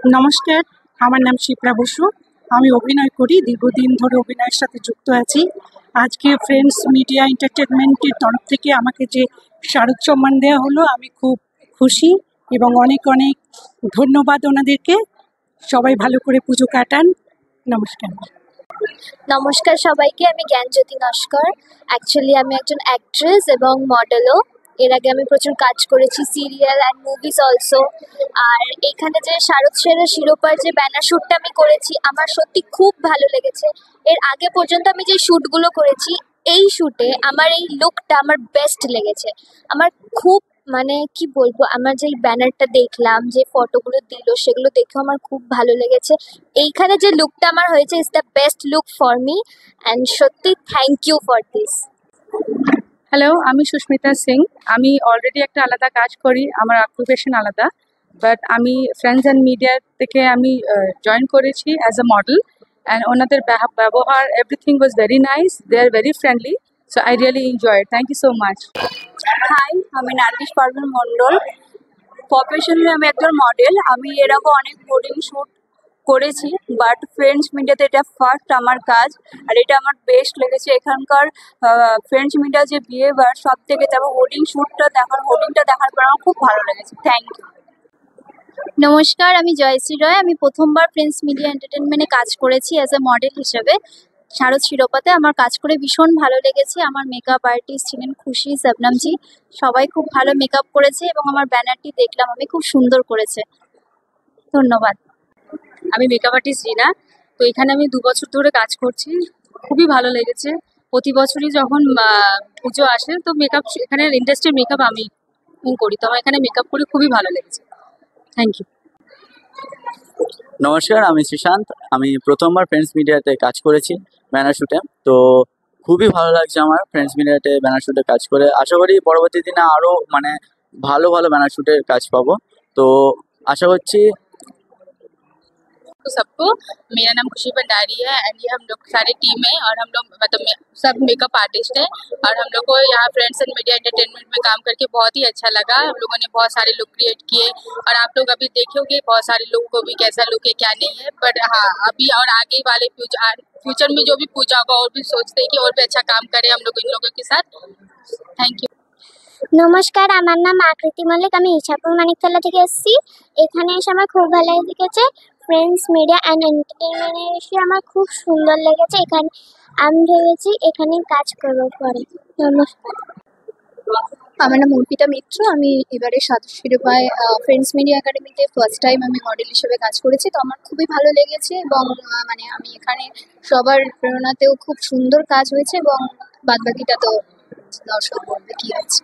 নমস্কার, আমার নাম শিপ্রা বসু। আমি অভিনয় করি, দীর্ঘদিন ধরে অভিনয়ের সাথে যুক্ত আছি। আজকে ফ্রেন্ডস মিডিয়া এন্টারটেনমেন্টের তরফ থেকে আমাকে যে শারদ সম্মান দেওয়া হলো, আমি খুব খুশি এবং অনেক অনেক ধন্যবাদ ওনাদেরকে। সবাই ভালো করে পুজো কাটান। নমস্কার। নমস্কার সবাইকে, আমি জ্ঞানজ্যোতি নস্কর। অ্যাকচুয়ালি আমি একজন অ্যাক্ট্রেস এবং মডেলও। এর আগে আমি প্রচুর কাজ করেছি, সিরিয়াল অ্যান্ড মুভিজ অলসো। আর এখানে যে শারদ সেরা শিরোপার যে ব্যানার শ্যুটটা আমি করেছি, আমার সত্যি খুব ভালো লেগেছে। এর আগে পর্যন্ত আমি যে শ্যুটগুলো করেছি, এই শ্যুটে আমার এই লুকটা আমার বেস্ট লেগেছে। আমার খুব কি বলবো, আমার যেই ব্যানারটা দেখলাম, যে ফটোগুলো দিল, সেগুলো দেখেও আমার খুব ভালো লেগেছে। এইখানে যে লুকটা আমার হয়েছে is the best look for me, and সত্যি thank you for this. Hello, আমি সুস্মিতা সিং। আমি অলরেডি একটা আলাদা কাজ করি, আমার অকুপেশন আলাদা, বাট আমি ফ্রেন্ডস অ্যান্ড মিডিয়া থেকে আমি জয়েন করেছি অ্যাজ আ মডেল। অ্যান্ড ওনাদের ব্যবহার everything was very nice, they are very friendly, so I really enjoy. Thank you so much. Hi, আমি নার্গিস পারভিন মণ্ডল। প্রফেশনালি আমি একজন মডেল। আমি এরকম অনেক হোর্ডিং শ্যুট করেছি, বাট ফ্রেন্ডস মিডিয়াতে এটা ফার্স্ট আমার কাজ, আর এটা আমার বেস্ট লেগেছে। এখানকার ফ্রেন্ডস মিডিয়া যে বিহেভিয়ার, সব থেকে তারপর হোর্ডিংটা দেখার পর আমার খুব ভালো লেগেছে। Thank you. নমস্কার, আমি জয়শ্রী রয়। আমি প্রথমবার প্রিন্স মিডিয়া এন্টারটেনমেন্টে কাজ করেছি অ্যাজ এ মডেল হিসেবে। শারদ শিরোপাতে আমার কাজ করে ভীষণ ভালো লেগেছে। আমার মেকআপ আর্টিস্ট ছিলেন খুশি শবনমজি। সবাই খুব ভালো মেকআপ করেছে এবং আমার ব্যানারটি দেখলাম, আমি খুব সুন্দর করেছে। ধন্যবাদ। আমি মেকআপ আর্টিস্ট রিনা। তো এখানে আমি 2 বছর ধরে কাজ করছি, খুবই ভালো লেগেছে। প্রতি বছরই যখন পুজো আসে, তো মেকআপ, এখানে ইন্ডাস্ট্রির মেকআপ আমি করি, তো আমার এখানে মেকআপ করে খুবই ভালো লেগেছে। Thank you. নমস্কার, আমি শ্রীশান্ত। আমি প্রথমবার ফ্রেন্ডস মিডিয়াতে কাজ করেছি ব্যানার শ্যুটে। তো খুবই ভালো লাগছে আমার ফ্রেন্ডস মিডিয়াতে ব্যানার শ্যুটে কাজ করে। আশা করি পরবর্তী দিনে আরও ভালো ভালো ব্যানার শ্যুটের কাজ পাবো। তো আশা করছি। तो सबको, मेरा नाम खुशी भंडारी है एंड ये हम लोग सारी टीम है और हम लोग सब मेकअप आर्टिस्ट हैं। और हम लोग को यहाँ फ्रेंड्स एंड मीडिया एंटरटेनमेंट में काम करके बहुत ही अच्छा लगा। हम लोगों ने बहुत सारे लुक क्रिएट किए और आप लोग अभी देखोगे बहुत सारे लोग को भी कैसा लुक है क्या नहीं है। बट हाँ, अभी और आगे वाले फ्यूचर में जो भी पूजा होगा और भी सोचते हैं कि और भी अच्छा काम करें हम लोग इन लोगों के साथ। Thank you. নমস্কার, আমার নাম আকৃতি মল্লিক। আমি ইছাপুর মানিকতলা থেকে এসেছি। এখানে এসে আমার খুব ভালো লেগেছে। ফ্রেন্ডস মিডিয়া অ্যান্ড এন্টারটেনমেন্টে এসে আমার খুব সুন্দর লেগেছে। এখানে আমি ভেবেছি এখানেই কাজ করবো পরে। নমস্কার। আমার নাম অর্পিতা মিত্র। আমি এবারে শারদ শিরোপায় ফ্রেন্ডস মিডিয়া একাডেমিতে ফার্স্ট টাইম আমি মডেল হিসেবে কাজ করেছি। তো আমার খুবই ভালো লেগেছে এবং আমি এখানে সবার প্রেরণাতেও খুব সুন্দর কাজ হয়েছে এবং বাদবাকিটা তো দর্শক বলবে কী হয়েছে।